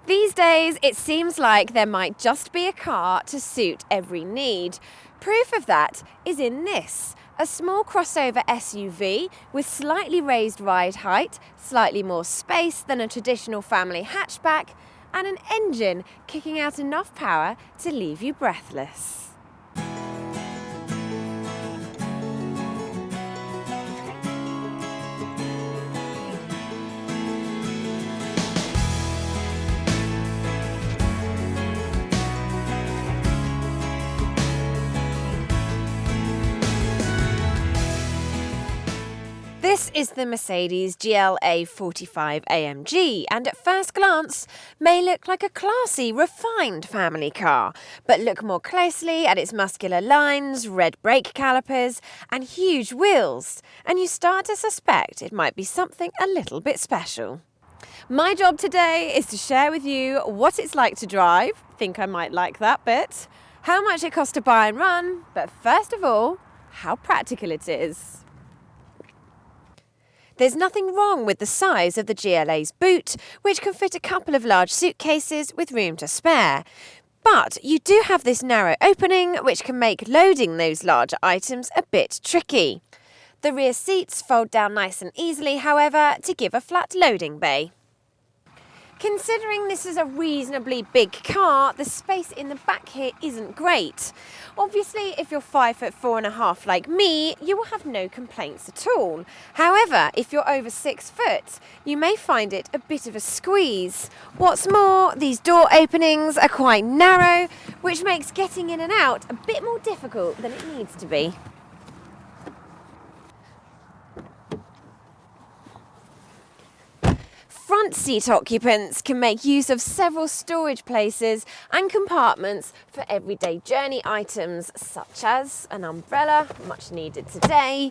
These days, it seems like there might just be a car to suit every need. Proof of that is in this, a small crossover SUV with slightly raised ride height, slightly more space than a traditional family hatchback, and an engine kicking out enough power to leave you breathless. This is the Mercedes GLA-45 AMG, and at first glance may look like a classy, refined family car. But look more closely at its muscular lines, red brake calipers and huge wheels, and you start to suspect it might be something a little bit special. My job today is to share with you what it's like to drive, think I might like that bit, how much it costs to buy and run, but first of all, how practical it is. There's nothing wrong with the size of the GLA's boot, which can fit a couple of large suitcases with room to spare. But you do have this narrow opening, which can make loading those larger items a bit tricky. The rear seats fold down nice and easily, however, to give a flat loading bay. Considering this is a reasonably big car, the space in the back here isn't great. Obviously, if you're 5'4.5" like me, you will have no complaints at all. However, if you're over 6 foot, you may find it a bit of a squeeze. What's more, these door openings are quite narrow, which makes getting in and out a bit more difficult than it needs to be. Front seat occupants can make use of several storage places and compartments for everyday journey items such as an umbrella, much needed today,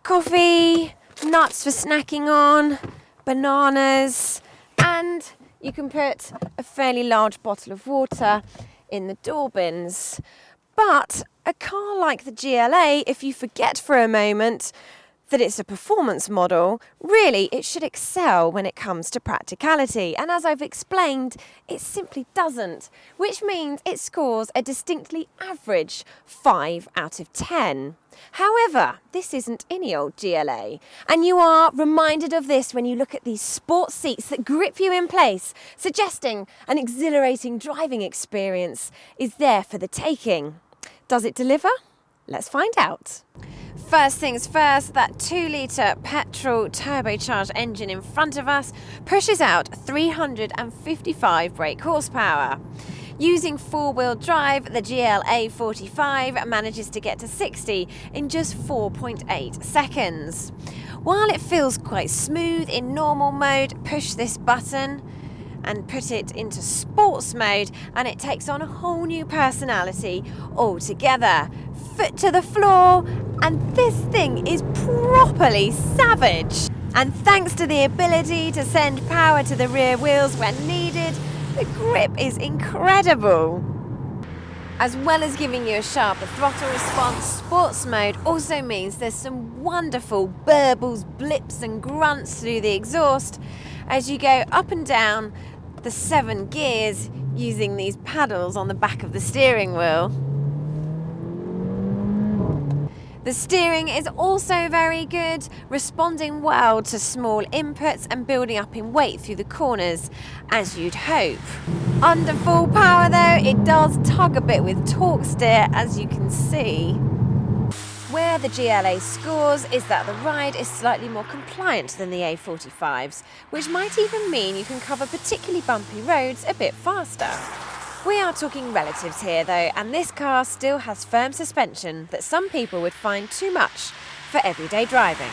coffee, nuts for snacking on, bananas, and you can put a fairly large bottle of water in the door bins. But a car like the GLA, if you forget for a moment that it's a performance model, really it should excel when it comes to practicality. And as I've explained, it simply doesn't, which means it scores a distinctly average 5 out of 10. However, this isn't any old GLA, and you are reminded of this when you look at these sports seats that grip you in place, suggesting an exhilarating driving experience is there for the taking. Does it deliver? Let's find out. First things first, that 2-litre petrol turbocharged engine in front of us pushes out 355 brake horsepower. Using four-wheel drive, the GLA-45 manages to get to 60 in just 4.8 seconds. While it feels quite smooth in normal mode, push this button and put it into sports mode and it takes on a whole new personality altogether. Foot to the floor, and this thing is properly savage. And thanks to the ability to send power to the rear wheels when needed, the grip is incredible. As well as giving you a sharper throttle response, sports mode also means there's some wonderful burbles, blips and grunts through the exhaust as you go up and down the 7 gears using these paddles on the back of the steering wheel. The steering is also very good, responding well to small inputs and building up in weight through the corners, as you'd hope. Under full power though, it does tug a bit with torque steer, as you can see. Where the GLA scores is that the ride is slightly more compliant than the A45's, which might even mean you can cover particularly bumpy roads a bit faster. We are talking relatives here though, and this car still has firm suspension that some people would find too much for everyday driving.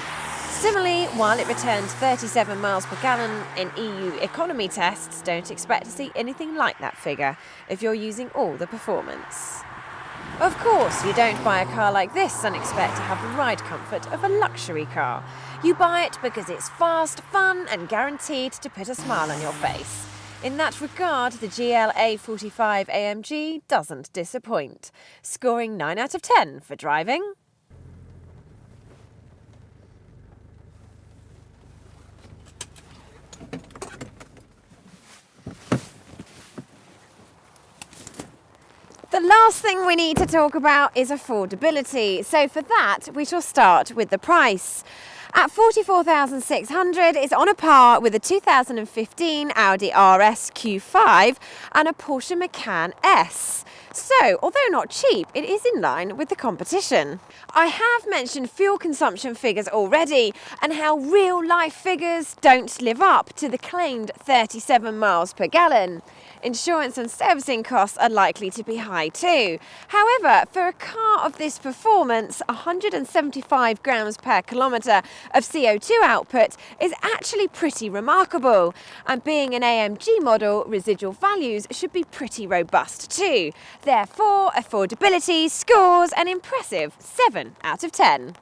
Similarly, while it returns 37 miles per gallon in EU economy tests, don't expect to see anything like that figure if you're using all the performance. Of course, you don't buy a car like this and expect to have the ride comfort of a luxury car. You buy it because it's fast, fun and guaranteed to put a smile on your face. In that regard, the GLA-45 AMG doesn't disappoint, scoring 9 out of 10 for driving. last thing we need to talk about is affordability. So for that, we shall start with the price. At $44,600, it's on a par with a 2015 Audi RS Q5 and a Porsche Macan S. So, although not cheap, it is in line with the competition. I have mentioned fuel consumption figures already and how real-life figures don't live up to the claimed 37 miles per gallon. Insurance and servicing costs are likely to be high too. However, for a car of this performance, 175 grams per kilometre of CO2 output is actually pretty remarkable. And being an AMG model, residual values should be pretty robust too. Therefore, affordability scores an impressive 7 out of 10.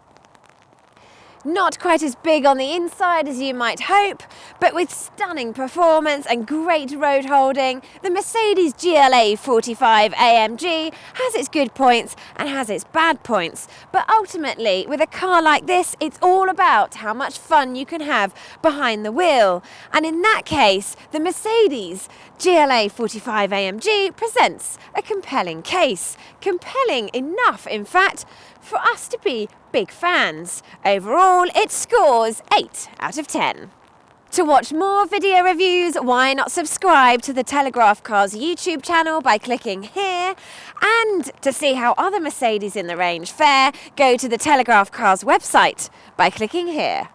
Not quite as big on the inside as you might hope, but with stunning performance and great road holding, the Mercedes GLA 45 AMG has its good points and has its bad points. But ultimately, with a car like this, it's all about how much fun you can have behind the wheel. And in that case, the Mercedes GLA 45 AMG presents a compelling case. Compelling enough, in fact, for us to be big fans. Overall, it scores 8 out of 10. To watch more video reviews, why not subscribe to the Telegraph Cars YouTube channel by clicking here? And to see how other Mercedes in the range fare, go to the Telegraph Cars website by clicking here.